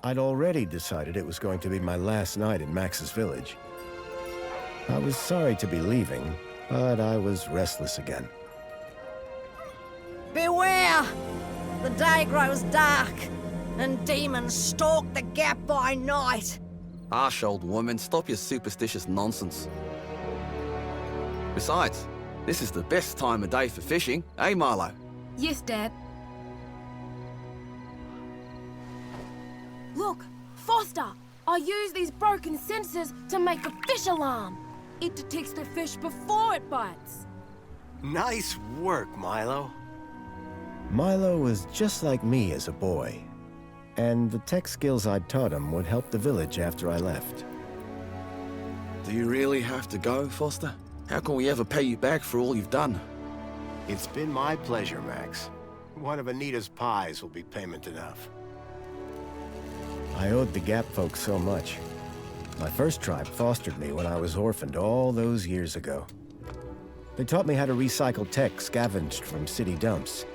I'd already decided it was going to be my last night in Max's village. I was sorry to be leaving, but I was restless again. Beware! The day grows dark, and demons stalk the gap by night. Harsh old woman, stop your superstitious nonsense. Besides, this is the best time of day for fishing, eh, Milo? Yes, Dad. Look, Foster! I use these broken sensors to make a fish alarm. It detects the fish before it bites. Nice work, Milo. Milo was just like me as a boy, and the tech skills I'd taught him would help the village after I left. Do you really have to go, Foster? How can we ever pay you back for all you've done? It's been my pleasure, Max. One of Anita's pies will be payment enough. I owed the Gap folks so much. My first tribe fostered me when I was orphaned all those years ago. They taught me how to recycle tech scavenged from city dumps.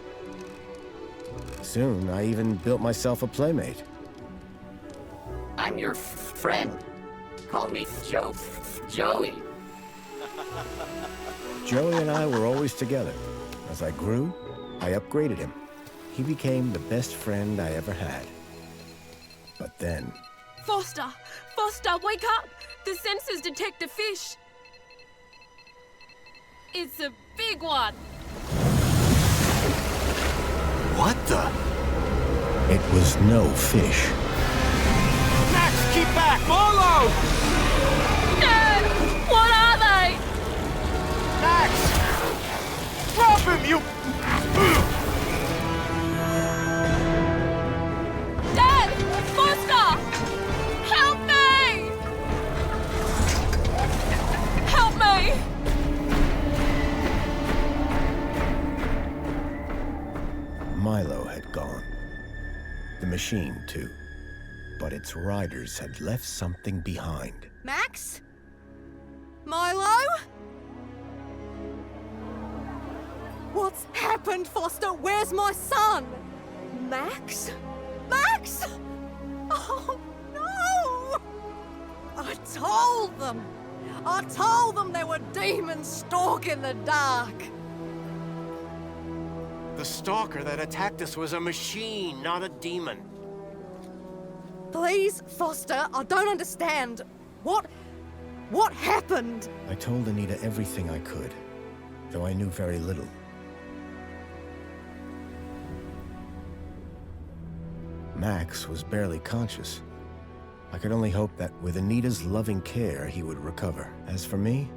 Soon, I even built myself a playmate. I'm your friend. Call me Joey. Joey and I were always together. As I grew, I upgraded him. He became the best friend I ever had. But then... Foster! Foster, wake up! The sensors detect a fish. It's a big one. What the? It was no fish. Max, keep back! Milo! Dad! What are they? Max! Drop him, you... Dad! Foster! Help me! Help me! Milo had gone. The machine, too. But its riders had left something behind. Max? Milo? What's happened, Foster? Where's my son? Max? Max? Oh, no! I told them there were demons stalking the dark. The stalker that attacked us was a machine, not a demon. Please, Foster, I don't understand. What happened? I told Anita everything I could, though I knew very little. Max was barely conscious. I could only hope that with Anita's loving care, he would recover. As for me,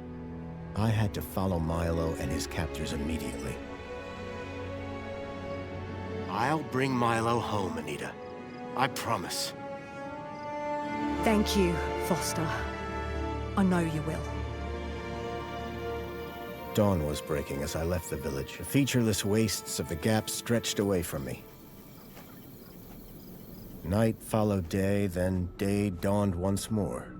I had to follow Milo and his captors immediately. I'll bring Milo home, Anita. I promise. Thank you, Foster. I know you will. Dawn was breaking as I left the village. The featureless wastes of the Gap stretched away from me. Night followed day, then day dawned once more.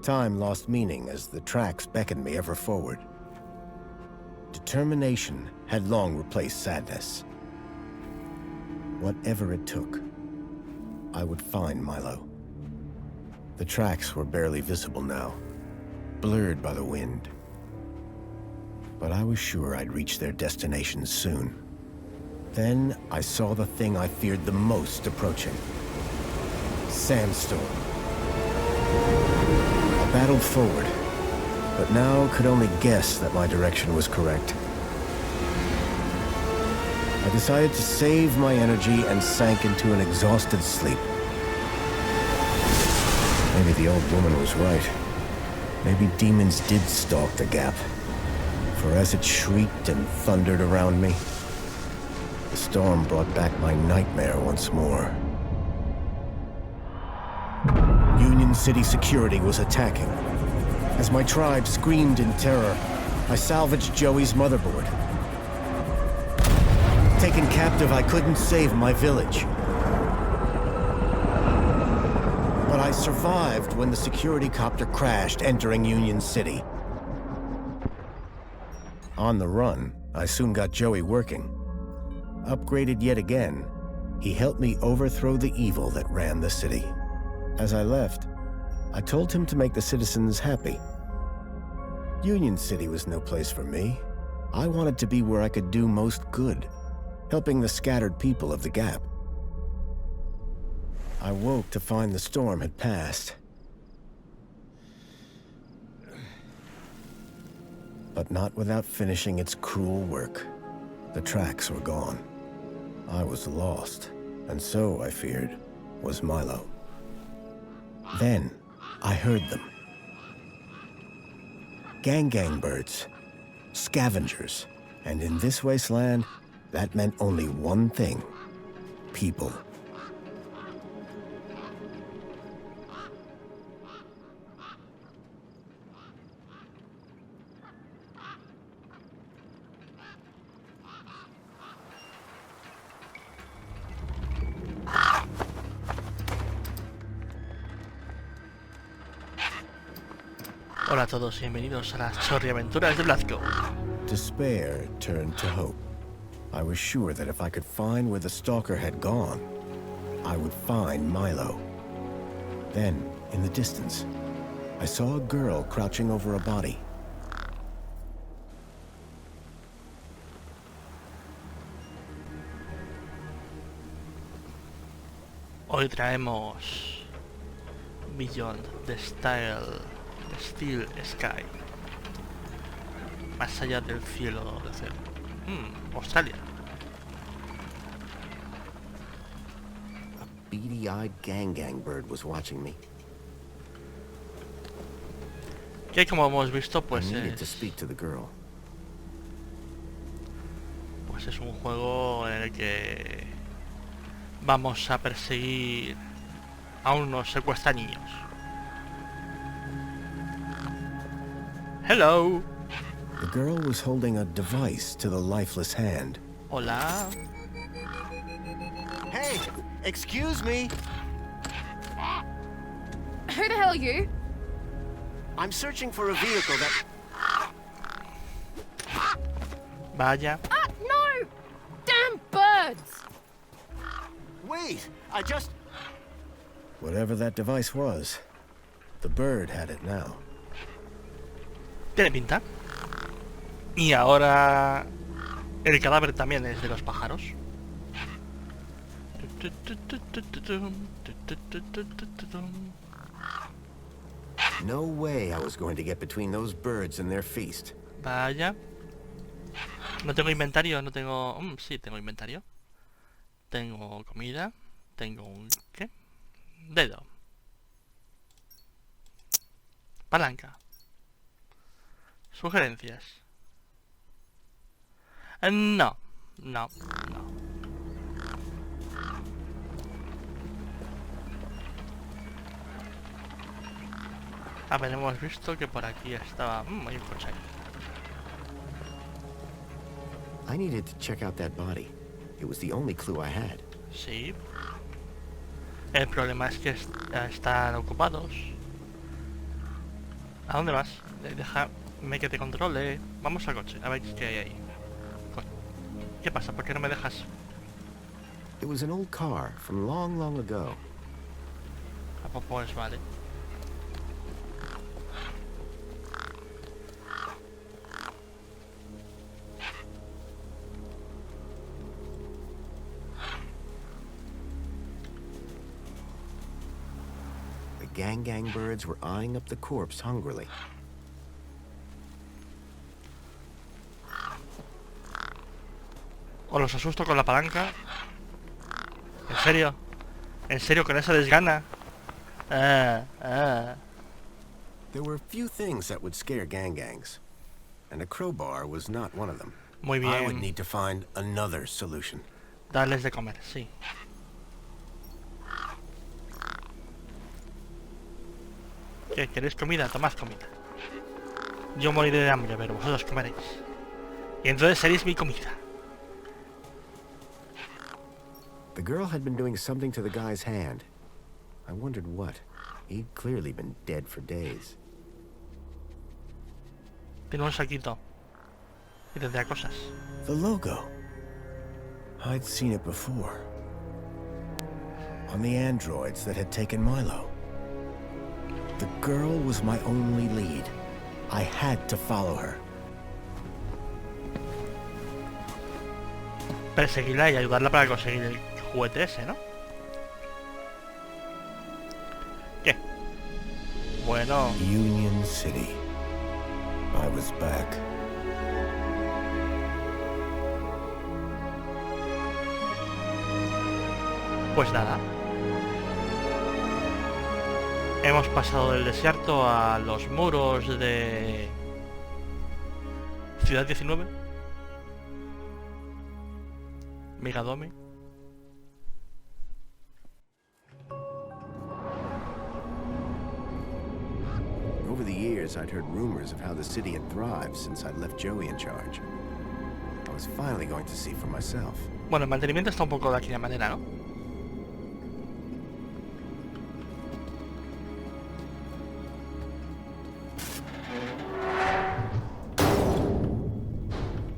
Time lost meaning as the tracks beckoned me ever forward. Determination had long replaced sadness. Whatever it took, I would find Milo. The tracks were barely visible now, blurred by the wind. But I was sure I'd reach their destination soon. Then I saw the thing I feared the most approaching. Sandstorm. I battled forward, but now could only guess that my direction was correct. I decided to save my energy and sank into an exhausted sleep. Maybe the old woman was right. Maybe demons did stalk the Gap. For as it shrieked and thundered around me, the storm brought back my nightmare once more. Union City security was attacking. As my tribe screamed in terror, I salvaged Joey's motherboard. Taken captive, I couldn't save my village. But I survived when the security copter crashed, entering Union City. On the run, I soon got Joey working. Upgraded yet again, He helped me overthrow the evil that ran the city. As I left, I told him to make the citizens happy. Union City was no place for me. I wanted to be where I could do most good, helping the scattered people of the Gap. I woke to find the storm had passed. But not without finishing its cruel work. The tracks were gone. I was lost, and so, I feared, was Milo. Then, I heard them. Gang birds, scavengers, and in this wasteland, that meant only one thing: people. Hola a todos y bienvenidos a las chorriaventuras de Blasco. Despair turned to hope. I was sure that if I could find where the stalker had gone, I would find Milo. Then, in the distance, I saw a girl crouching over a body. Hoy traemos Beyond the Steel Sky. Más allá del cielo de acero. Australia. A beady-eyed gang bird was watching me. Que como hemos visto, I pues needed to speak to the girl. es un juego en el que vamos a perseguir a unos secuestraniños. Hello. The girl was holding a device to the lifeless hand. Hola. Hey, excuse me. Who the hell are you? I'm searching for a vehicle that... Vaya. Ah, no! Damn birds! Wait, I just... Whatever that device was, the bird had it now. Tiene pinta. Y ahora el cadáver también es de los pájaros. No way I was going to get between those birds and their feast. Vaya. No tengo inventario, no tengo... sí, tengo inventario. Tengo comida. Tengo un... ¿qué? Dedo. Palanca. Sugerencias. No. No. No. A ver, hemos visto que por aquí estaba... hay un coche ahí. I needed to check out that body. It was the only clue I had. Sí. El problema es que están ocupados. ¿A dónde vas? Déjame que te controle. Vamos al coche, a ver qué hay ahí. ¿Qué pasa? ¿Por qué no me dejas? It was an old car from long ago. Pues vale. The gang birds were eyeing up the corpse hungrily. ¿O los asusto con la palanca? ¿En serio? ¿En serio con esa desgana? There were few things that would scare gangs, and a crowbar was not one of them. Muy I would bien. need to find another solution. Darles de comer, sí. ¿Qué? ¿Queréis comida? Tomad comida. Yo moriré de hambre, pero vosotros comeréis. Y entonces seréis mi comida. The girl had been doing something to the guy's hand. I wondered what. He'd clearly been dead for days. Tiene un saquito. Y tendrá cosas. The logo. I'd seen it before. on the androids that had taken Milo. The girl was my only lead. I had to follow her. Perseguirla y ayudarla para conseguir el juguete ese, ¿no? ¿Qué? Bueno... Union City. I was back. Pues nada. Hemos pasado del desierto a los muros de... Ciudad 19. Megadome. Over the years, I'd heard rumors of how the city had thrived since I'd left Joey in charge. I was finally going to see for myself. Bueno, el mantenimiento está un poco de aquella manera, ¿no?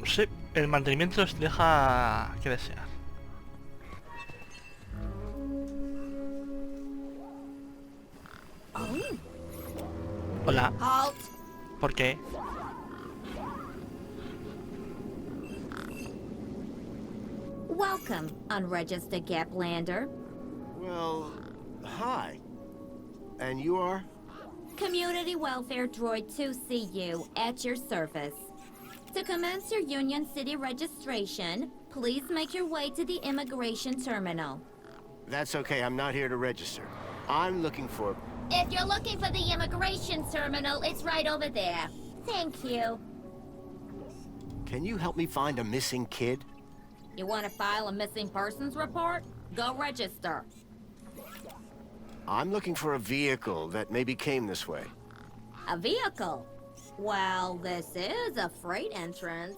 Sí, el mantenimiento deja que desear. Hola. Halt! ¿Por qué? Welcome, unregistered Gaplander. Well, hi. And you are? Community Welfare Droid 2CU at your service. To commence your Union City registration, please make your way to the immigration terminal. That's okay, I'm not here to register. I'm looking for... If you're looking for the immigration terminal, it's right over there. Thank you. Can you help me find a missing kid? You want to file a missing persons report? Go register. I'm looking for a vehicle that maybe came this way. A vehicle? Well, this is a freight entrance.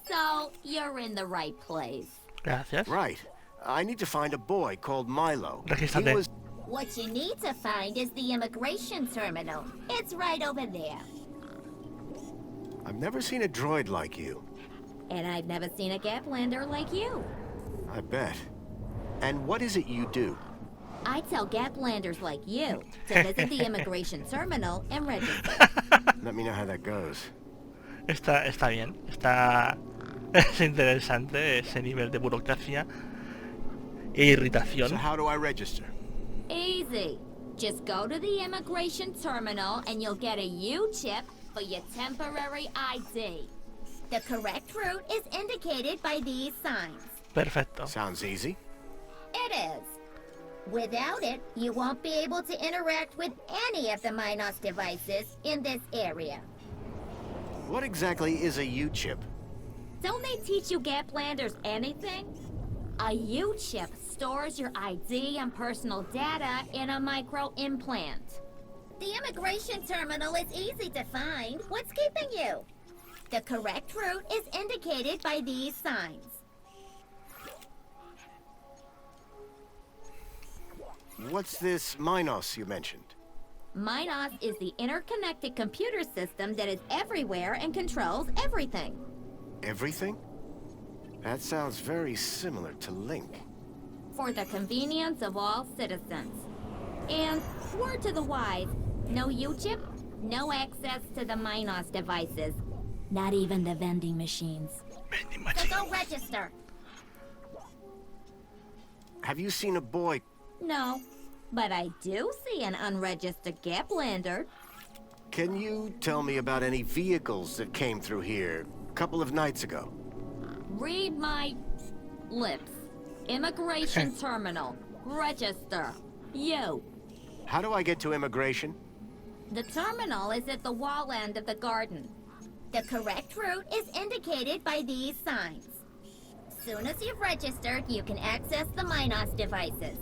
So, you're in the right place. Gracias. Right. I need to find a boy called Milo. Regístrate. He was... What you need to find is the immigration terminal. It's right over there. I've never seen a droid like you. And I've never seen a Gaplander like you. I bet. And what is it you do? I tell Gaplanders like you to visit the immigration terminal and register. Let me know how that goes. Está bien. Es interesante ese nivel de burocracia e irritación. So how do I register? Easy. Just go to the immigration terminal and you'll get a U-chip for your temporary ID. The correct route is indicated by these signs. Perfecto. Sounds easy. It is. Without it, you won't be able to interact with any of the Minos devices in this area. What exactly is a U-chip? Don't they teach you Gaplanders anything? A U-chip stores your ID and personal data in a micro-implant. The immigration terminal is easy to find. What's keeping you? The correct route is indicated by these signs. What's this Minos you mentioned? Minos is the interconnected computer system that is everywhere and controls everything. Everything? That sounds very similar to Link. For the convenience of all citizens. And, word to the wise, no U-chip, no access to the Minos devices. Not even the vending machines. So go register. Have you seen a boy? No, but I do see an unregistered Gaplander. Can you tell me about any vehicles that came through here a couple of nights ago? Read my lips. Immigration terminal. Register. You. How do I get to immigration? The terminal is at the wall end of the garden. The correct route is indicated by these signs. Soon as you've registered, you can access the Minos devices.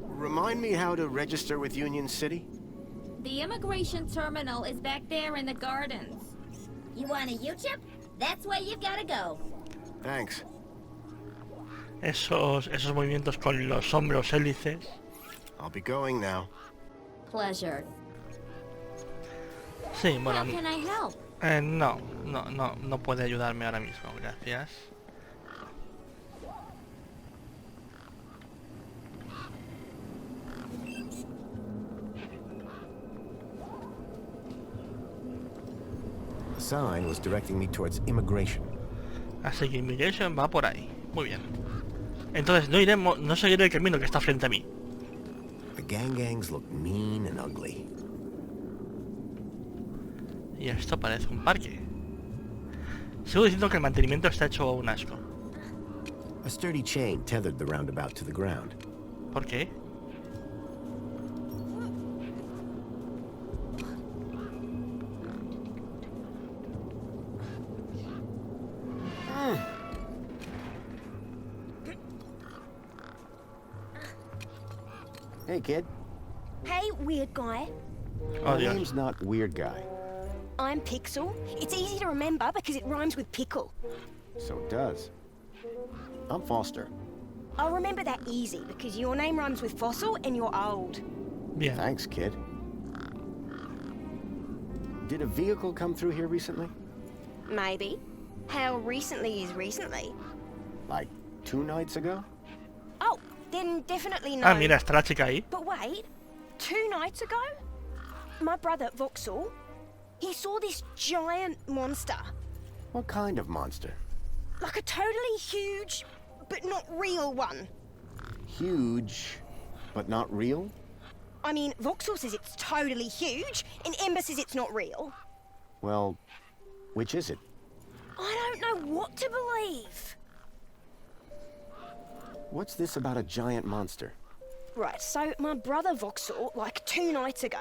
Remind me how to register with Union City? The immigration terminal is back there in the gardens. You want a U-chip? That's where you've got to go. Thanks. Esos movimientos con los hombros hélices. I'll be going now. Pleasure. Sí, bueno. How can I help? No puede ayudarme ahora mismo, gracias. sign was directing me towards immigration. Así que Immigration va por ahí. Muy bien. Entonces no seguiré el camino que está frente a mí. The gangs look mean and ugly. Y esto parece un parque. Sigo diciendo que el mantenimiento está hecho un asco. A sturdy chain tethered the roundabout to the ground. ¿Por qué? Hey, kid. Hey, weird guy. Oh, My Dios. name's not Weird Guy. I'm Pixel. It's easy to remember because it rhymes with pickle. So it does. I'm Foster. I'll remember that easy because your name rhymes with fossil and you're old. Bien. Thanks, kid. Did a vehicle come through here recently? Maybe. How recently is recently? Like 2 nights ago? Oh, then definitely no. Ah, mira, está la chica ahí. But wait, 2 nights ago? My brother, Vauxhall, he saw this giant monster. What kind of monster? Like a totally huge, but not real one. Huge, but not real? I mean, Vauxhall says it's totally huge, and Ember says it's not real. Well, which is it? I don't know what to believe. What's this about a giant monster? Right, so my brother Vauxhall, like 2 nights ago,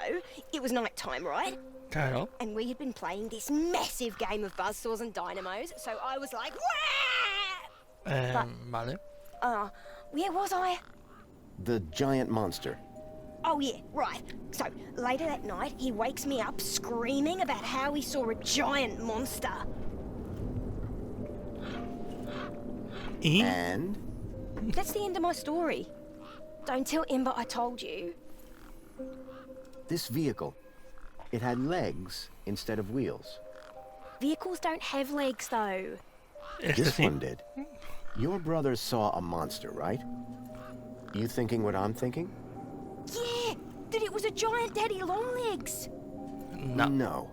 it was night time, right? Claro. And we had been playing this massive game of buzzsaws and dynamos, so I was like, Wah! Vale. Where was I? The giant monster. Oh yeah, right. So, later that night, he wakes me up screaming about how he saw a giant monster. Y And? That's the end of my story. Don't tell Ember I told you. This vehicle. It had legs instead of wheels. Vehicles don't have legs, though. este This sí. one did. Your brother saw a monster, right? You thinking what I'm thinking? Yeah, that it was a giant daddy longlegs. No. No.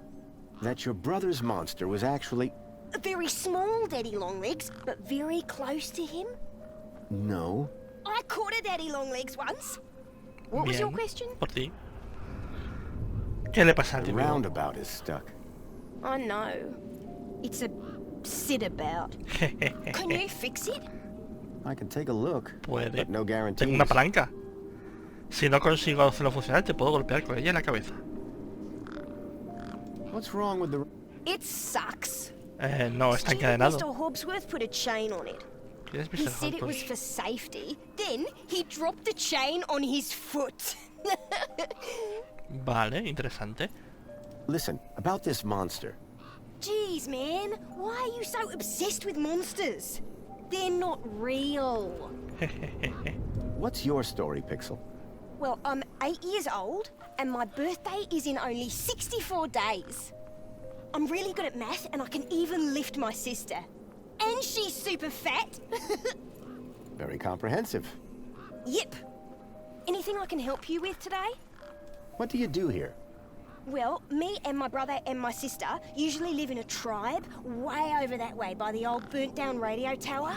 That your brother's monster was actually... A very small daddy longlegs, but very close to him. No. I caught a daddy longlegs once. What was your Bien. question? Por ti. ¿Qué le pasa al The tío? roundabout is stuck. I know. It's a sit about. Can you fix it? I can take a look, Puede. but no Tengo guarantees. una palanca. Si no consigo hacerlo funcionar, te puedo golpear con ella en la cabeza. What's wrong with the... It sucks. No, está Stupid encadenado. Mr. Hobbsworth put a chain on it. ¿Quién es He Mr. said it was Hopkins? for safety. Then he dropped the chain on his foot. Vale, interesante. Listen, about this monster. Jeez, man. Why are you so obsessed with monsters? They're not real. What's your story, Pixel? Well, I'm 8 years old, and my birthday is in only 64 days. I'm really good at math, and I can even lift my sister. And she's super fat. Very comprehensive. Yep. Anything I can help you with today? What do you do here? Well, me and my brother and my sister usually live in a tribe way over that way by the old burnt-down radio tower.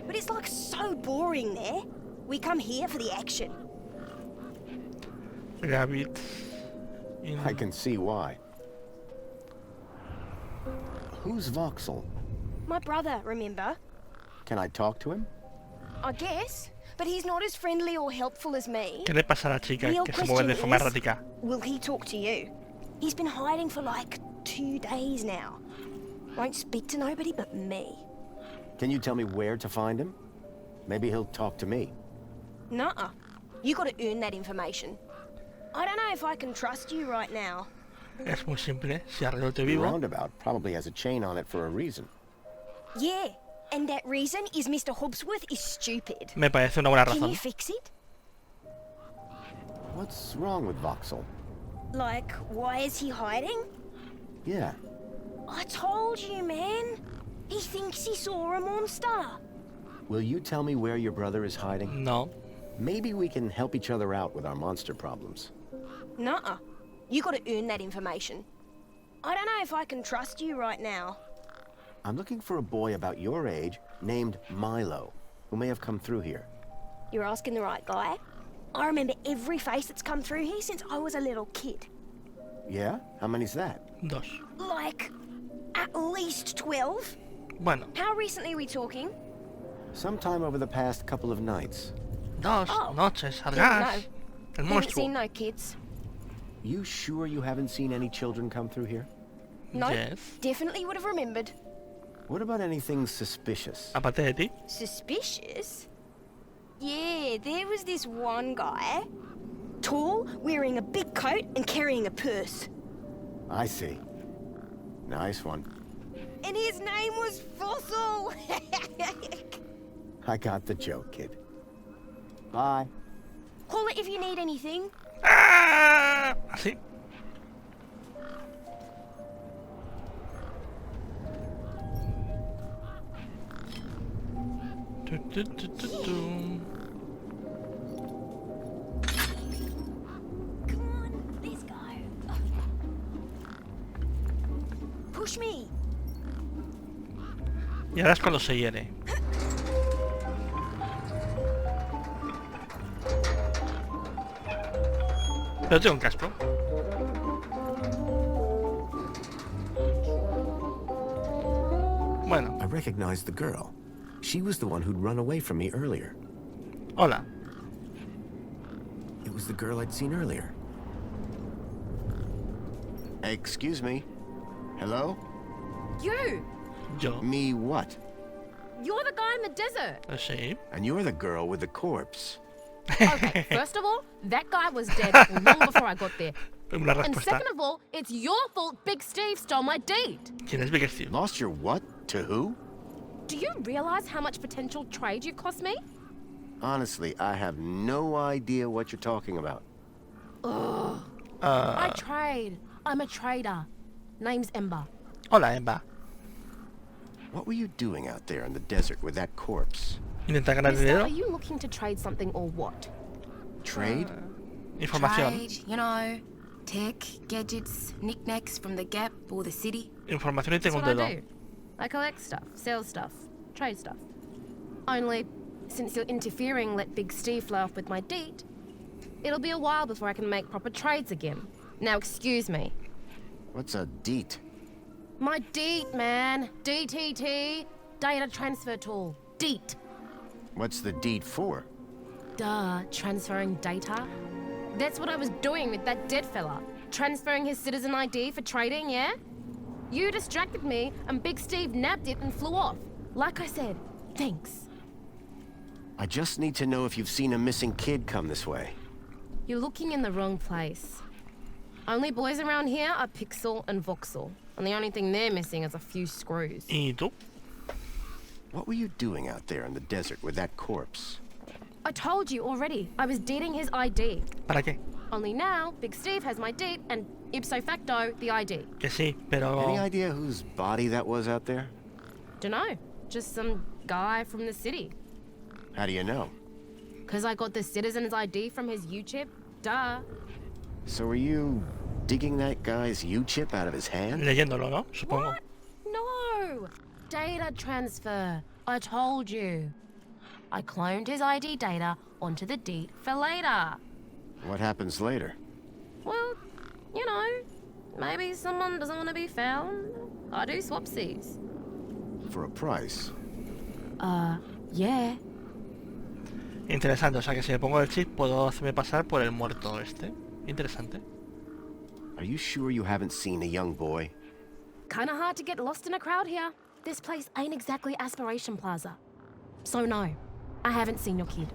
But it's like so boring there. We come here for the action. Rabbit. in- I can see why. Who's Vauxhall? My brother, remember? Can I talk to him? I guess. But he's not as friendly or helpful as me. ¿Qué le pasa a la chica Real que se mueve de question forma is, errática? will he talk to you? He's been hiding for like 2 days now. Won't speak to nobody but me. Can you tell me where to find him? Maybe he'll talk to me. Nuh-uh. You gotta earn that information. I don't know if I can trust you right now. Es muy simple. Si arreglo te The vivo, roundabout probably has a chain on it for a reason. Yeah, and that reason is Mr. Hobbsworth is stupid. me parece una buena Can razón. you fix it? What's wrong with Vauxhall? Like, why is he hiding? Yeah, I told you, man. He thinks he saw a monster. will you tell me where your brother is hiding? No. Maybe we can help each other out with our monster problems. Nuh-uh. You gotta earn that information. I don't know if I can trust you right now. I'm looking for a boy about your age named Milo, who may have come through here. You're asking the right guy. I remember every face that's come through here since I was a little kid. Yeah? How many's that? Dos. Like, at least 12. Bueno, How recently are we talking? Sometime over the past couple of nights. dos Oh, noches no. largas. El Haven't seen monstruo. no kids. You sure you haven't seen any children come through here? No, Yes. definitely would have remembered. What about anything suspicious? Aparte de ti. Suspicious? Yeah, there was this one guy. Tall, wearing a big coat and carrying a purse. I see. Nice one. And his name was Fossil! I got the joke, kid. Bye. Call it if you need anything. ¡Ah! Así. Tu, tu, tu, tu, tu. Come on, let's go. Push me. Y ahora es cuando se hiere. Pero tengo un casco. Bueno, I recognized the girl. She was the one who'd run away from me earlier. hola. It was the girl I'd seen earlier. Excuse me. Hello? You! Yo. Me what? You're the guy in the desert! Sí. And you're the girl with the corpse. Okay, first of all, that guy was dead long before I got there. Una And respuesta. second of all, it's your fault Big Steve stole my deed. ¿Quién es Big Steve? Lost your what? To who? Do you realize how much potential trade you cost me? Honestly, I have no idea what you're talking about. I trade. I'm a trader. Name's Ember. Hola, Emma. What were you doing out there in the desert with that corpse? Intenta ganar Mister, dinero. are you looking to trade something or what? Trade? Información. Trade, you know, tech, gadgets, knickknacks from the Gap or the city. Información y That's tengo un what I dedo. do. I collect stuff, sell stuff, trade stuff. Only, since you're interfering, let Big Steve fly off with my deed, it'll be a while before I can make proper trades again. Now, excuse me. What's a deet? My DEET, man. DTT. Data transfer tool. DEET. What's the deed for? Duh, transferring data. That's what I was doing with that dead fella. Transferring his citizen ID for trading, yeah? You distracted me, and Big Steve nabbed it and flew off. Like I said, thanks. I just need to know if you've seen a missing kid come this way. You're looking in the wrong place. Only boys around here are Pixel and Voxel, and the only thing they're missing is a few screws. ¿Y tú? What were you doing out there in the desert with that corpse? I told you already, I was deeding his ID. ¿Para qué? Only now, Big Steve has my deed, and ipso facto, the ID. Que sí, pero... Any idea whose body that was out there? Dunno, just some guy from the city. How do you know? 'Cause I got the citizen's ID from his U-chip, duh. So were you digging that guy's U-chip out of his hand? Leyéndolo, ¿no? Supongo. What? No! Data transfer, I told you. I cloned his ID data onto the deed for later. What happens later? Well, you know, maybe someone doesn't want to be found. I do swapsies. For a price? Yeah. Interesante, o sea que si me pongo el chip puedo hacerme pasar por el muerto este. Interesante. Are you sure you haven't seen a young boy? Kinda hard to get lost in a crowd here. This place ain't exactly Aspiration Plaza. So no, I haven't seen your kid.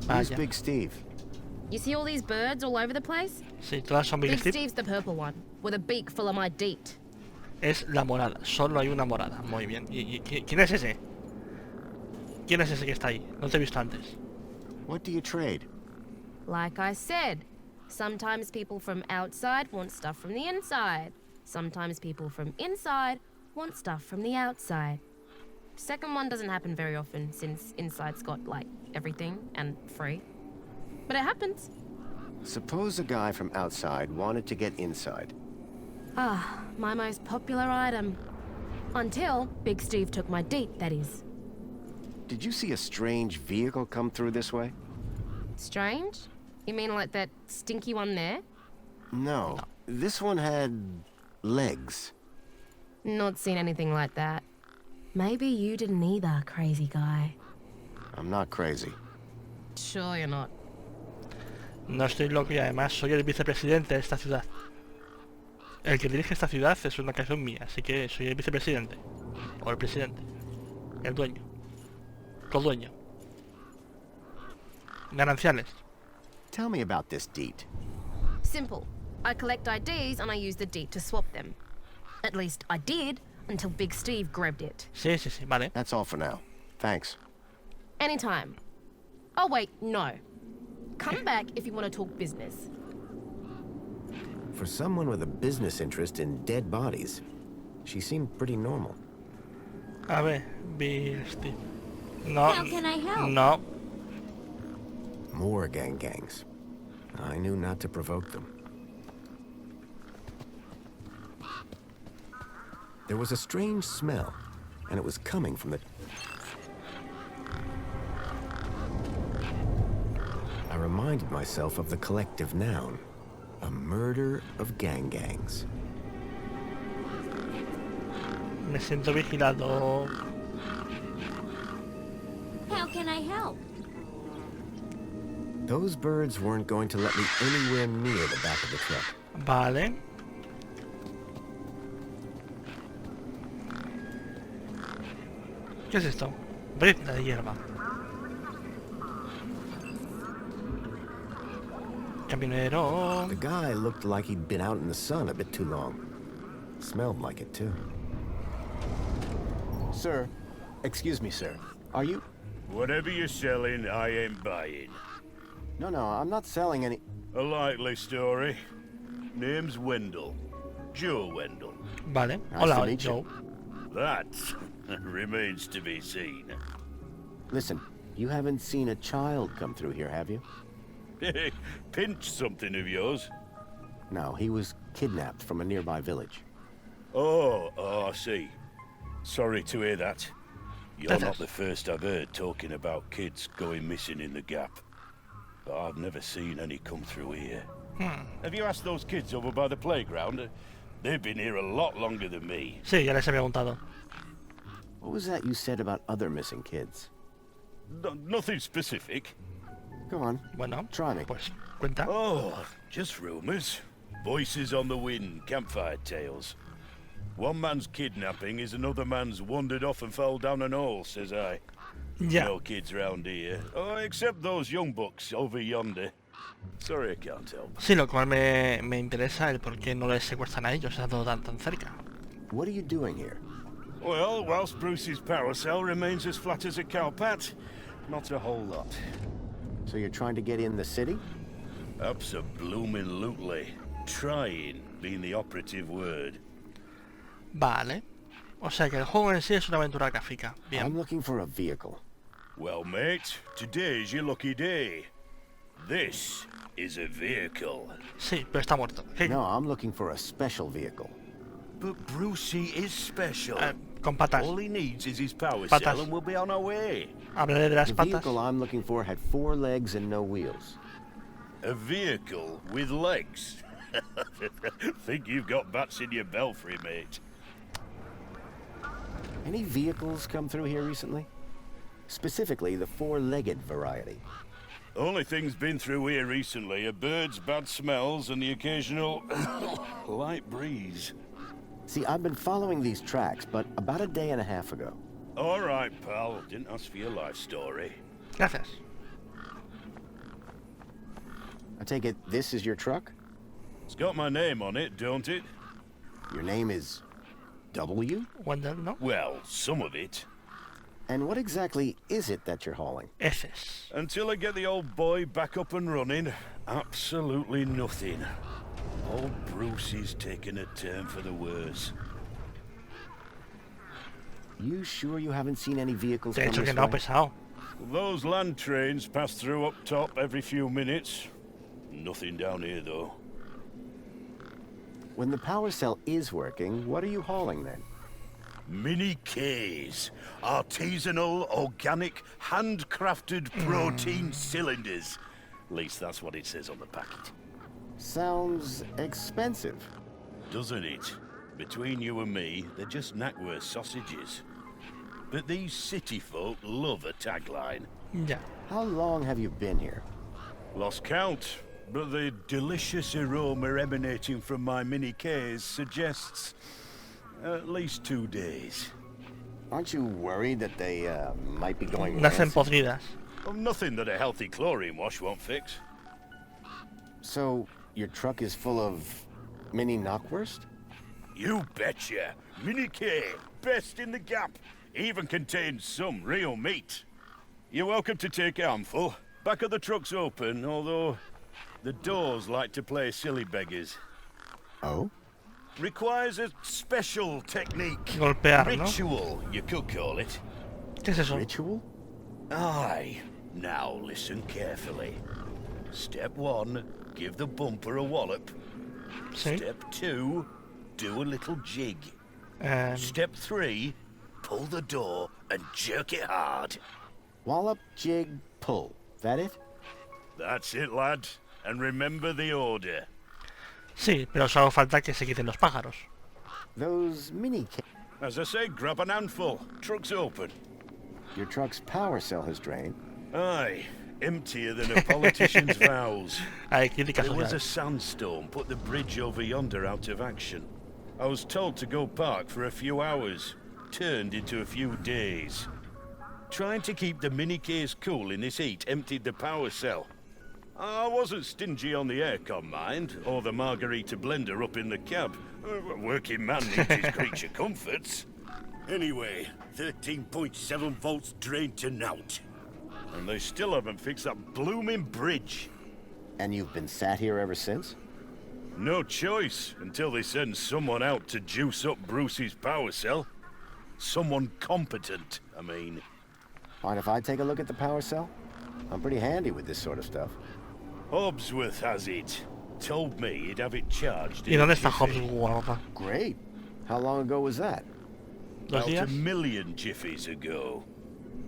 Who's Vaya. Big Steve? You see all these birds all over the place? Sí, todas son Big Big Steve. Steve's the purple one, with a beak full of my deet. Es la morada. Solo hay una morada. Muy bien. ¿Y quién es ese? ¿Quién es ese que está ahí? No te he visto antes. What do you trade? Like I said, sometimes people from outside want stuff from the inside. Sometimes people from inside want stuff from the outside. Second one doesn't happen very often, since inside's got, like, everything and free. But it happens. Suppose a guy from outside wanted to get inside. Ah, my most popular item. Until Big Steve took my deet, that is. Did you see a strange vehicle come through this way? Strange? You mean like that stinky one there? No. This one had legs. Not seen anything like that. Maybe you didn't either, crazy guy. I'm not crazy. Sure you're not. No estoy loco y además soy el vicepresidente de esta ciudad. El que dirige esta ciudad es una canción mía, así que soy el vicepresidente. O el presidente. El dueño. Codueño. Gananciales. Tell me about this deed. Simple. I collect IDs and I use the deed to swap them. At least I did, until Big Steve grabbed it. Sí, sí, sí, vale. That's all for now. Thanks. Anytime. Oh wait, no. Come back if you want to talk business. For someone with a business interest in dead bodies, she seemed pretty normal. A ver, Steve. No. How can I help? No. More gangs. I knew not to provoke them. There was a strange smell, and it was coming from the... I reminded myself of the collective noun. A murder of gangs. Me siento vigilado. How can I help? Those birds weren't going to let me anywhere near the back of the truck. Vale. ¿Qué es esto? Brizna de hierba. Camionero. The guy looked like he'd been out in the sun a bit too long. Smelled like it, too. Sir, excuse me, sir. Are you... Whatever you're selling, I ain't buying. No, I'm not selling any... A likely story. Name's Wendell. Joe Wendell. Vale. Nice Hola, to meet Joe. you. That remains to be seen. Listen, you haven't seen a child come through here, have you? Pinch something of yours? No, he was kidnapped from a nearby village. Oh, I see. Sorry to hear that. You're not the first I've heard talking about kids going missing in the Gap. But I've never seen any come through here. Have you asked those kids over by the playground? They've been here a lot longer than me. Sí, ya les he preguntado. What was that you said about other missing kids? Nothing specific. Go on. Bueno, try me. Pues, cuenta. Oh, just rumors. Voices on the wind, campfire tales. One man's kidnapping is another man's wandered off and fell down an hole, says I. Yeah. No kids round here. Oh, except those young bucks over yonder. Sorry, I can't help. Sí, lo cual me interesa el por qué no les secuestran a ellos, estando tan cerca. What are you doing here? Well, whilst Bruce's power cell remains as flat as a cowpat, not a whole lot. So you're trying to get in the city? Abso-bloomin' Trying being the operative word. Vale. O sea que el juego en sí es una aventura gráfica. Bien. I'm looking for a vehicle. Well, mate, today's your lucky day. This is a vehicle. Sí, pero está muerto. ¿Qué? No, I'm looking for a special vehicle. But Brucey is special. Con patas. All he needs is his power Patas. cell and we'll be on our way. Hablaré de las The patas. vehicle I'm looking for had 4 legs and no wheels. A vehicle with legs? Think you've got bats in your belfry, mate. Any vehicles come through here recently? Specifically, the 4-legged variety. Only things been through here recently are birds, bad smells, and the occasional light breeze. See, I've been following these tracks, but about a day and a half ago. All right, pal. Didn't ask for your life story. Gracias. I take it this is your truck? It's got my name on it, don't it? Your name is W? Wendell, ¿no? Well, some of it. And what exactly is it that you're hauling? Eses. Until I get the old boy back up and running, absolutely nothing. Old Bruce is taking a turn for the worse. You sure you haven't seen any vehicles De come hecho this que no, way? pesado. Those land trains pass through up top every few minutes. Nothing down here, though. When the power cell is working, what are you hauling then? Mini Ks. Artisanal, organic, handcrafted protein cylinders. At least that's what it says on the packet. Sounds expensive. Doesn't it? Between you and me, they're just knackworth sausages. But these city folk love a tagline. Ya. How long have you been here? Lost count, but the delicious aroma emanating from my Mini Ks suggests at least 2 days. Aren't you worried that they might be going Nacen rancid? podridas. Nothing that a healthy chlorine wash won't fix. So, your truck is full of mini knockwurst? You betcha. Mini K, best in the gap. Even contains some real meat. You're welcome to take a handful. Back of the truck's open, although the doors like to play silly beggars. Oh? Requires a special technique. Golpear, ¿no? Ritual, you could call it. ¿Qué es eso? Ritual? Aye. Now listen carefully. Step 1, give the bumper a wallop. Sí. Step 2, do a little jig. Um, Step 3, pull the door and jerk it hard. Wallop, jig, pull. That it? That's it, lad. And remember the order. sí, pero solo falta que se quiten los pájaros. Those mini As I say, grab an handful. Truck's open. Your truck's power cell has drained. Aye, emptier than a politician's vows. Hay críticas There was a sociales. sandstorm put the bridge over yonder out of action. I was told to go park for a few hours. Turned into a few days. Trying to keep the mini case cool in this heat emptied the power cell. I wasn't stingy on the aircon, mind, or the margarita blender up in the cab. A working man needs his creature comforts. Anyway, 13.7 volts drained to naught. And they still haven't fixed that blooming bridge. And you've been sat here ever since? No choice until they send someone out to juice up Bruce's power cell. Someone competent, I mean. Mind if I take a look at the power cell? I'm pretty handy with this sort of stuff. Hobsworth has it. Told me he'd have it charged. ¿Y in a dónde está jiffy. Hobbs guapa? Great. How long ago was that? ¿2 About a días? million jiffies ago.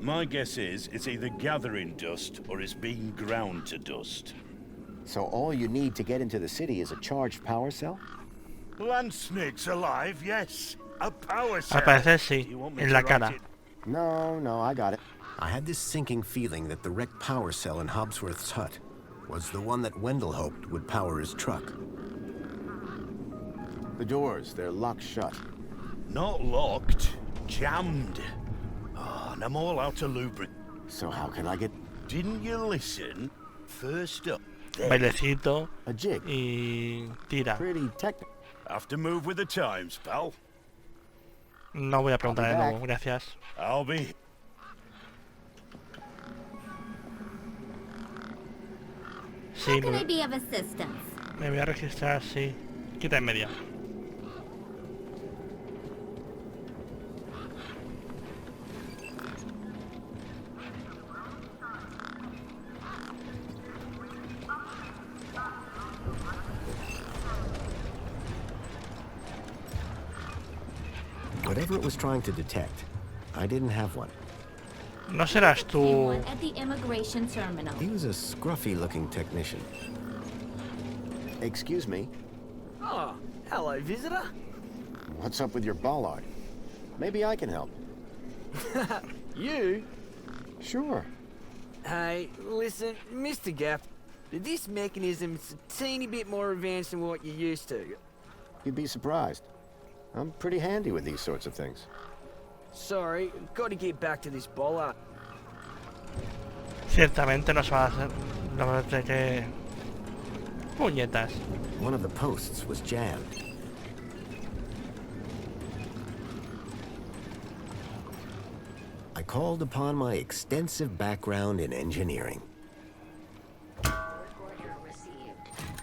My guess is it's either gathering dust or it's being ground to dust. So all you need to get into the city is a charged power cell? Land snakes alive, yes. A power cell. Al parecer sí, Do you want me en to la write cara. it? No, I got it. I had this sinking feeling that the wrecked power cell in Hobsworth's hut was the one that Wendell hoped would power his truck. The doors, they're locked shut. Not locked, jammed. Oh, and I'm all out of lubricant. So how can I get Didn't you listen? First up, there. Bailecito a jig? y tira. Pretty technical. Have to move with the times, pal. No voy a preguntar de I'll be nuevo, gracias. I'll be... Sí, How can I be of assistance? me voy a registrar, sí. Quita en medio. Whatever it was trying to detect, I didn't have one. ¿No serás tú? Anyone at the immigration terminal. He was a scruffy-looking technician. Excuse me, Oh, hello, visitor. what's up with your bollard? Maybe I can help. You? Sure. Hey, listen, Mr. Gaff, this mechanism's a teeny bit more advanced than what you're used to. You'd be surprised. I'm pretty handy with these sorts of things. Sorry, got to get back to this bollard. Ciertamente nos va a hacer. No va a tener que. Puñetas. One of the posts was jammed. I called upon my extensive background in engineering.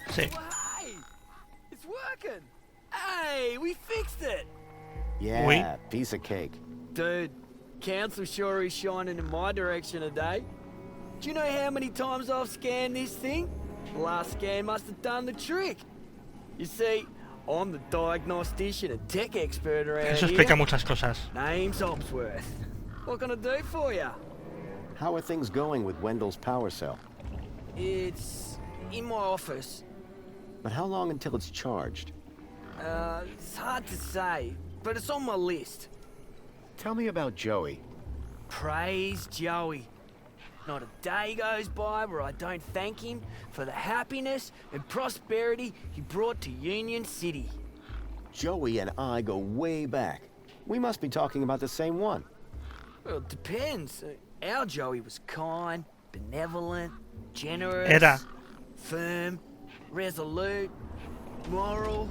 Sí. Hey! It's working! Hey, we fixed it! Yeah, Oui. piece of cake. Dude, council sure is shining in my direction today. Do you know how many times I've scanned this thing? The last scan must have done the trick. You see, I'm the diagnostician and tech expert around Eso here. explica muchas cosas. Name's Obsworth. What can I do for you? How are things going with Wendell's power cell? It's in my office. But how long until it's charged? It's hard to say, but it's on my list. Tell me about Joey. Praise Joey. Not a day goes by where I don't thank him for the happiness and prosperity he brought to Union City. Joey and I go way back. We must be talking about the same one. Well, it depends. Our Joey was kind, benevolent, generous, Era. firm, resolute, moral.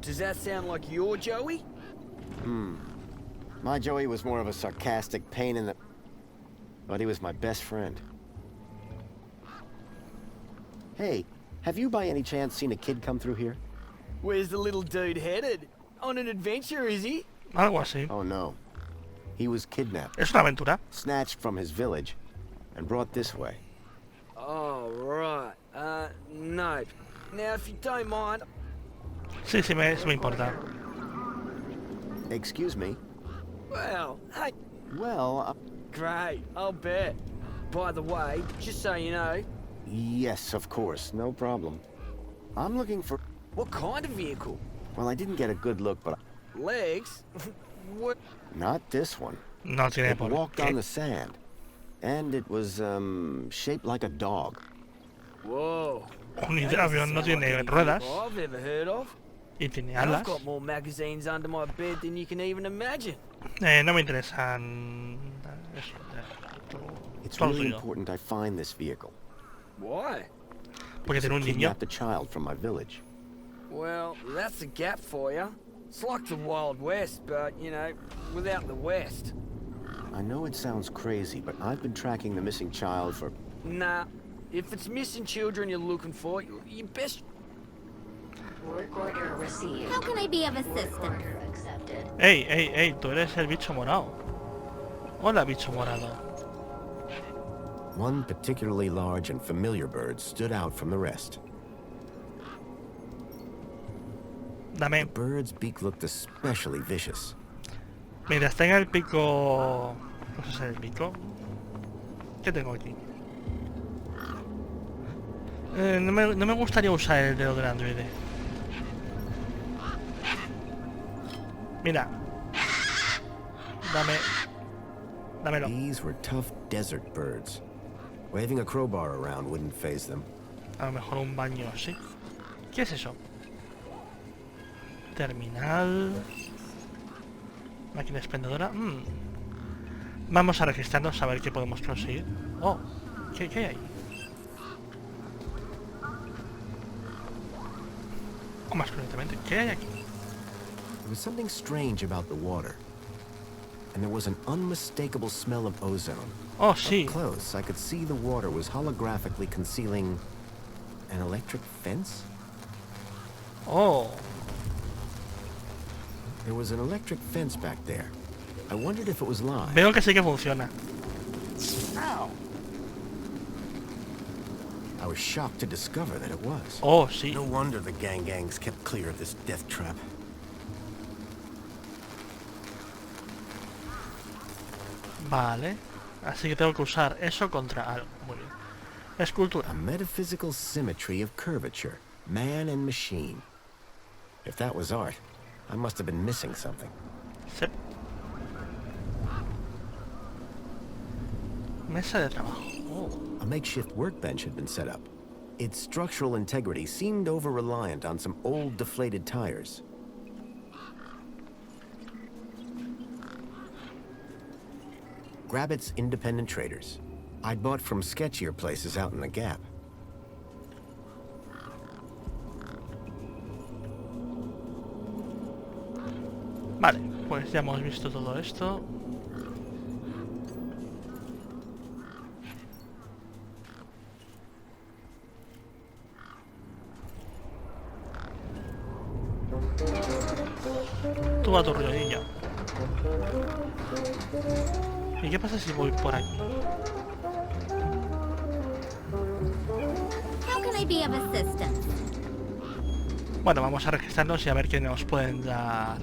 Does that sound like your Joey? My Joey was more of a sarcastic pain in the... But he was my best friend. Hey, have you by any chance seen a kid come through here? Where's the little dude headed? On an adventure, is he? Algo así. Oh no. He was kidnapped, Es una aventura. snatched from his village, and brought this way. Oh, right. No. Now, if you don't mind... Sí, sí me importa. Excuse me? Well, hey... Well, Great, I'll bet. By the way, just so you know... yes, of course, no problem. I'm looking for... What kind of vehicle? Well, I didn't get a good look, but... Legs? What? Not this one. No tiene It por walked qué. on the sand. And it was, shaped like a dog. Whoa. Un That avión no doesn't sound tiene like any ruedas vehicle I've ever heard of. y tiene And alas. I've got more magazines under my bed than you can even imagine. No me interesan. Eso, It's todo really suyo. important I find this vehicle. Why? Porque tiene un niño. Kidnapped a child from my village. Well, that's a gap for you. It's like the Wild West, but, you know, without the West. I know it sounds crazy, but I've been tracking the missing child for... Nah. If it's missing children you're looking for, you best... Work order received. How can I be of assistance? Order accepted. Ey, tú eres el bicho morado. Hola, bicho morado. One particularly large and familiar bird stood out from the rest. Dame. The bird's beak looked especially vicious. Mientras tenga el pico... No sé si es el pico. ¿Qué tengo aquí? No me gustaría usar el dedo del androide. Mira. Dámelo. These were tough desert birds. Waving a crowbar around wouldn't faze them. A lo mejor un baño, sí. ¿Qué es eso? Terminal. Máquina expendedora. Vamos a registrarnos a ver qué podemos conseguir. Oh, ¿qué hay ahí? O más correctamente, ¿qué hay aquí? There was something strange about the water. And there was an unmistakable smell of ozone. Oh, sí. Up close, I could see the water was holographically concealing an electric fence. Oh. There was an electric fence back there. I wondered if it was live. Veo que sí que funciona. Ow! I was shocked to discover that it was. Oh, sí. No wonder the gangs kept clear of this death trap. Vale. Así que tengo que usar eso contra algo. Muy bien. Escultura. A metaphysical symmetry of curvature, man and machine. If that was art, I must have been missing something. Sí. Mesa de trabajo. Oh. A makeshift workbench had been set up. Its structural integrity seemed over-reliant on some old deflated tires. Grabbit's Independent Traders. I'd bought from sketchier places out in the Gap. Vale, pues ya hemos visto todo esto. Tú a tu rollo, niño. ¿Y qué pasa si voy por aquí? How can I be of assistance? Bueno, vamos a registrarnos y a ver qué nos pueden dar.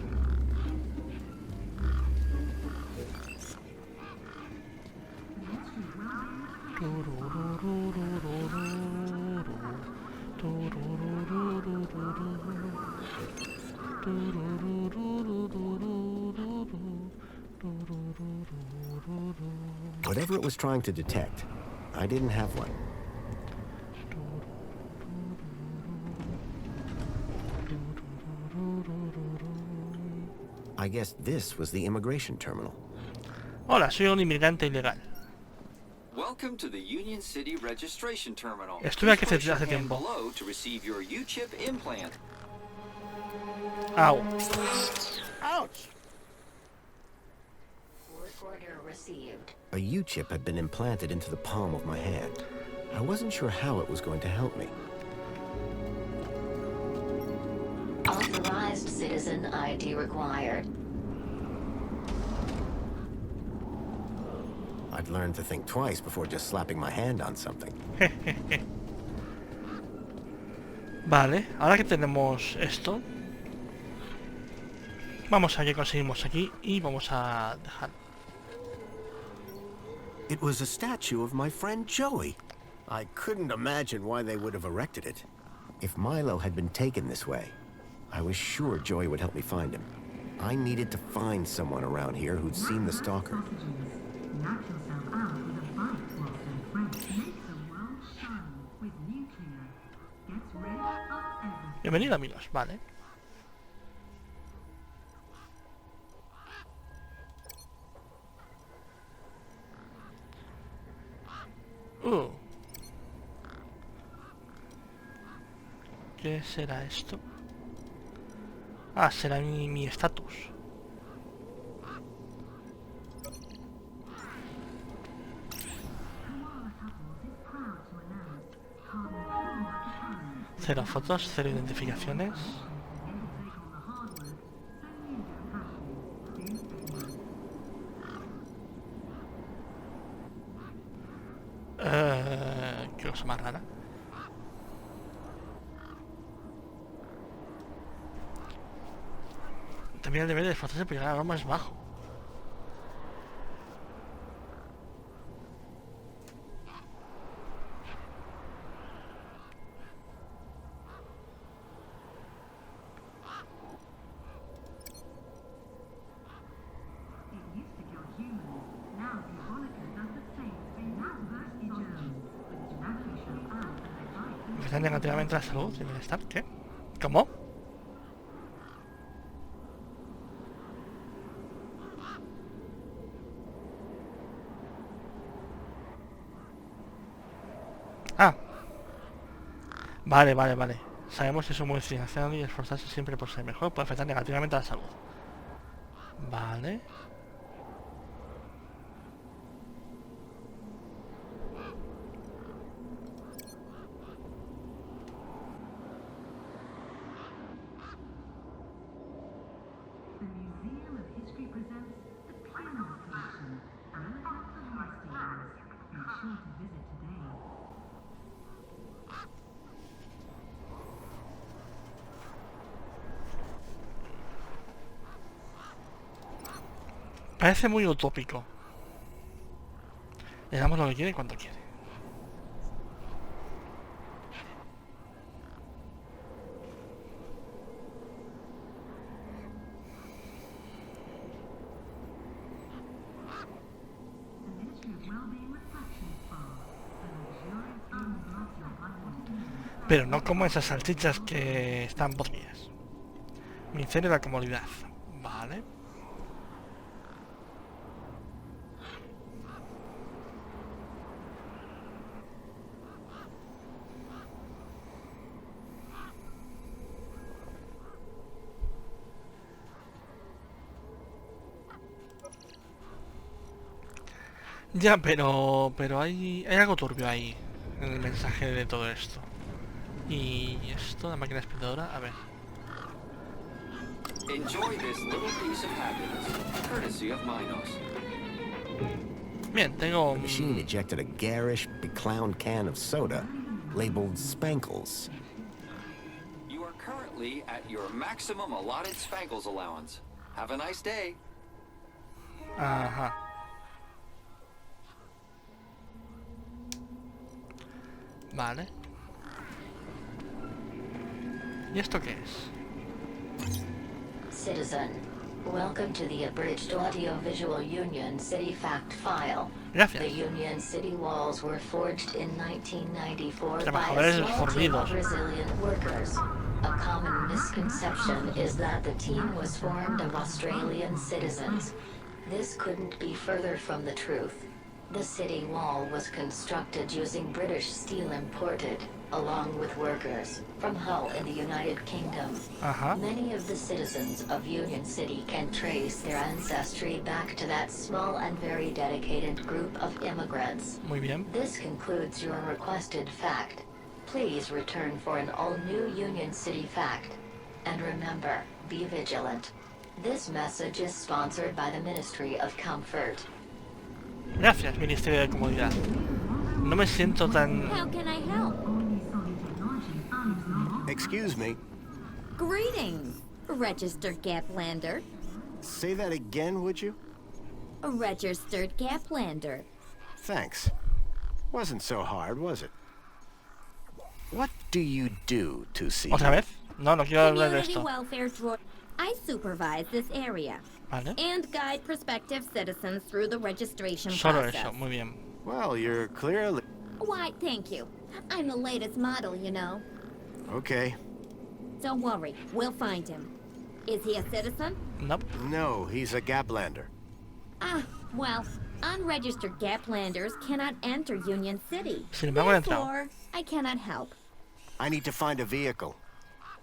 Whatever it was trying to detect, I didn't have one. I guess this was the immigration terminal. Hola, soy un inmigrante ilegal. Welcome to the Union City Registration Terminal. Estuve aquí Please place hace your hand tiempo. below to receive your U-chip implant. Au. Ouch! Work order received. A U-chip had been implanted into the palm of my hand. I wasn't sure how it was going to help me. Authorized citizen ID required. I'd learned to think twice before just slapping my hand on something. Vale, ahora que tenemos esto, vamos a ver qué conseguimos aquí y vamos a dejar. It was a statue of my friend Joey. I couldn't imagine why they would have erected it. If Milo had been taken this way, I was sure Joey would help me find him. I needed to find someone around here who'd seen the stalker. Bienvenido, amigos, vale. ¿Qué será esto? Ah, será mi estatus. Cero fotos, cero identificaciones. Qué cosa más rara. También el deber de esforzarse por llegar a lo más bajo. Afecta negativamente a la salud y el bienestar. ¿Qué? ¿Cómo? Ah. Vale. Sabemos que su modificación y esforzarse siempre por ser mejor puede afectar negativamente a la salud. Vale. Parece muy utópico. Le damos lo que quiere y cuando quiere. Pero no como esas salchichas que están podridas. Ministerio de la Comodidad. Vale. Ya, pero hay algo turbio ahí en el mensaje de todo esto. Y esto, la máquina expendedora, a ver. Enjoy this little piece of happiness, courtesy of Minos. Bien, tengo... The machine ejected a garish, beclowned can of soda labeled Spankles. You are currently immediately at your maximum allotted Spangles allowance. Have a nice day. Ajá. Vale. ¿Y esto qué es? Citizen, welcome to the abridged audio-visual Union City fact file. Gracias. The Union City walls were forged in 1994 by a Trabajadores small team fornidos. of resilient workers. A common misconception is that the team was formed of Australian citizens. This couldn't be further from the truth. The city wall was constructed using British steel imported, along with workers, from Hull in the United Kingdom. Many of the citizens of Union City can trace their ancestry back to that small and very dedicated group of immigrants. Muy bien. This concludes your requested fact. Please return for an all-new Union City fact. And remember, be vigilant. This message is sponsored by the Ministry of Comfort. Gracias, Ministerio de Comodidad. No me siento tan... How can I help? Excuse me. Greetings, registered Gaplander. Say that again, would you? A registered Gaplander. Thanks. Wasn't so hard, was it? What do you do to see? ¿Otra vez? No, no quiero hablar de Community esto. welfare droid. I supervise this area. Vale. And guide prospective citizens through the registration Solo process. eso, muy bien. Well, you're clearly... Why, thank you. I'm the latest model, you know. Okay. Don't worry, we'll find him. Is he a citizen? Nope. No, he's a Gaplander. Ah, well, unregistered Gaplanders cannot enter Union City. Sin embargo, he entrado. Therefore, I cannot help. I need to find a vehicle.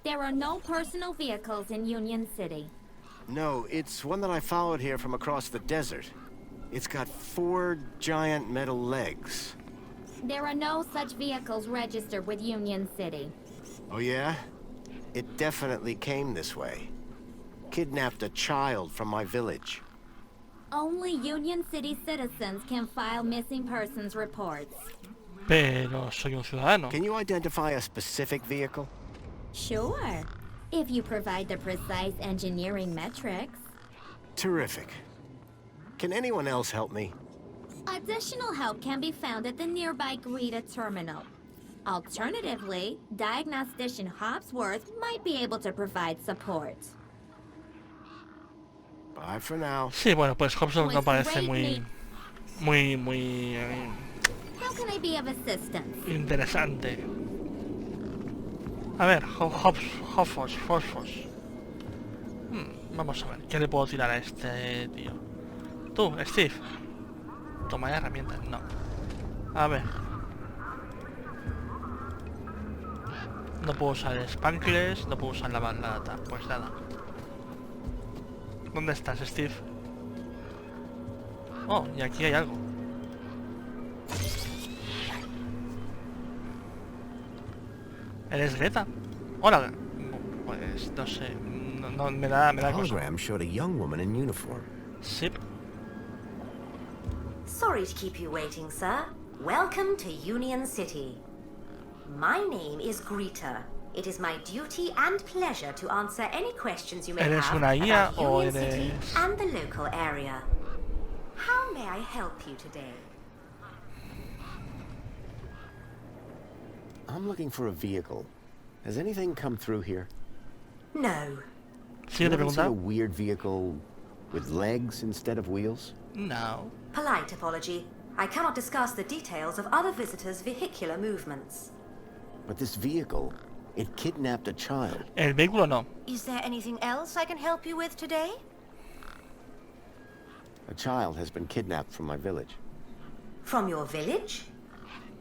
There are no personal vehicles in Union City. No, it's one that I followed here from across the desert. It's got 4 giant metal legs. There are no such vehicles registered with Union City. Oh yeah? It definitely came this way. Kidnapped a child from my village. Only Union City citizens can file missing persons reports. Pero soy un ciudadano. Can you identify a specific vehicle? Sure, if you provide the precise engineering metrics. Terrific. Can anyone else help me? Additional help can be found at the nearby Greta terminal. Alternatively, diagnostician Hopsworth might be able to provide support. Bye for now. Sí, bueno, pues Hobson no parece great muy... Muy... How can I be of assistance? interesante. A ver, Hofos. Vamos a ver, ¿qué le puedo tirar a este tío? Tú, Steve. Toma herramientas, no. A ver. No puedo usar Spankles, no puedo usar la data. Pues nada. ¿Dónde estás, Steve? Oh, y aquí hay algo. ¿Eres Greta? Hola. Pues no sé. No me da The cosa. hologram showed a young woman in uniform. Sí. Sorry to keep you waiting, sir. Welcome to Union City. My name is Greta. It is my duty and pleasure to answer any questions you may ¿Eres have una IA about o Union City eres...? and the local area. How may I help you today? I'm looking for a vehicle. Has anything come through here? No. ¿Sí You te ever seen a pregunta? weird vehicle with legs instead of wheels? No. Polite apology. I cannot discuss the details of other visitors' vehicular movements. But this vehicle, it kidnapped a child. El vehículo no. Is there anything else I can help you with today? A child has been kidnapped from my village. From your village?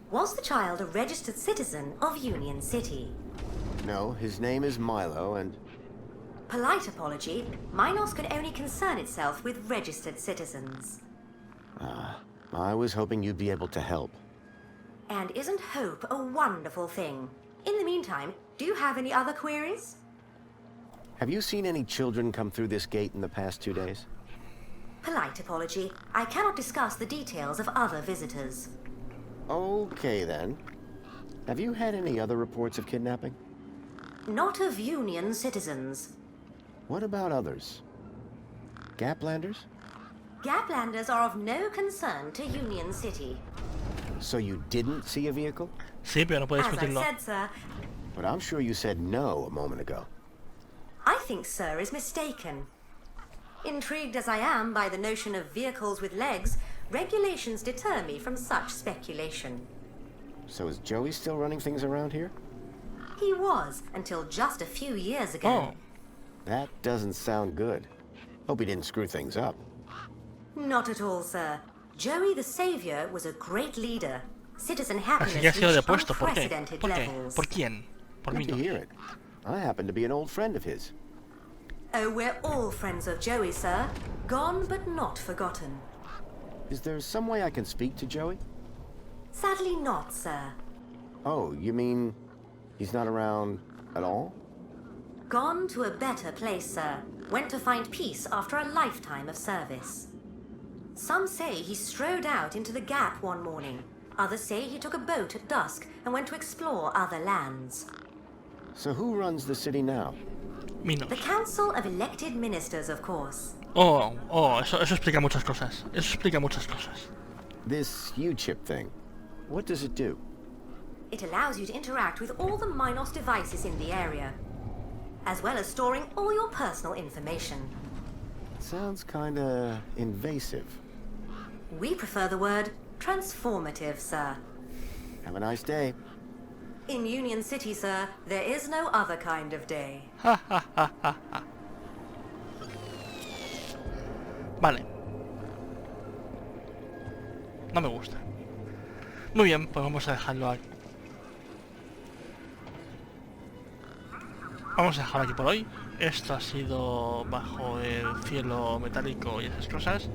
Was the child a registered citizen of Union City? No, his name is Milo, and Polite apology. Minos can only concern itself with registered citizens. I was hoping you'd be able to help. And isn't hope a wonderful thing? In the meantime, do you have any other queries? Have you seen any children come through this gate in the past 2 days? Polite apology. I cannot discuss the details of other visitors. Okay, then. Have you had any other reports of kidnapping? Not of Union citizens. What about others? Gaplanders? Gaplanders are of no concern to Union City. So you didn't see a vehicle? Sí, pero no puedes As I discutirlo. said, sir, But I'm sure you said no a moment ago. I think sir is mistaken. Intrigued as I am by the notion of vehicles with legs, regulations deter me from such speculation. So is Joey still running things around here? He was, until just a few years ago. That doesn't sound good. Hope he didn't screw things up. Not at all, sir. Joey the Savior was a great leader. Citizen happiness Así que ha sido reached depuesto. ¿Por qué? unprecedented ¿Por qué? levels. ¿Por quién? Por mí Good to no. hear it. I happen to be an old friend of his. Oh, we're all friends of Joey, sir. Gone but not forgotten. Is there some way I can speak to Joey? Sadly not, sir. Oh, you mean he's not around at all? Gone to a better place, sir. Went to find peace after a lifetime of service. Some say he strode out into the Gap one morning. Others say he took a boat at dusk and went to explore other lands. So who runs the city now? Minos. The Council of Elected Ministers, of course. Eso explica muchas cosas. Eso explica muchas cosas. This U-chip thing, what does it do? It allows you to interact with all the Minos devices in the area, as well as storing all your personal information. Sounds kinda invasive. We prefer the word transformative, sir. Have a nice day. In Union City, sir, there is no other kind of day. Vale. No me gusta. Muy bien, pues vamos a dejarlo aquí. Vamos a dejarlo aquí por hoy. Esto ha sido Bajo el cielo metálico y esas cosas.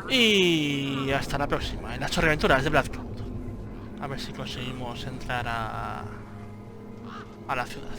Y hasta la próxima, en las chorreaventuras de Black Cloud. A ver si conseguimos entrar a la ciudad.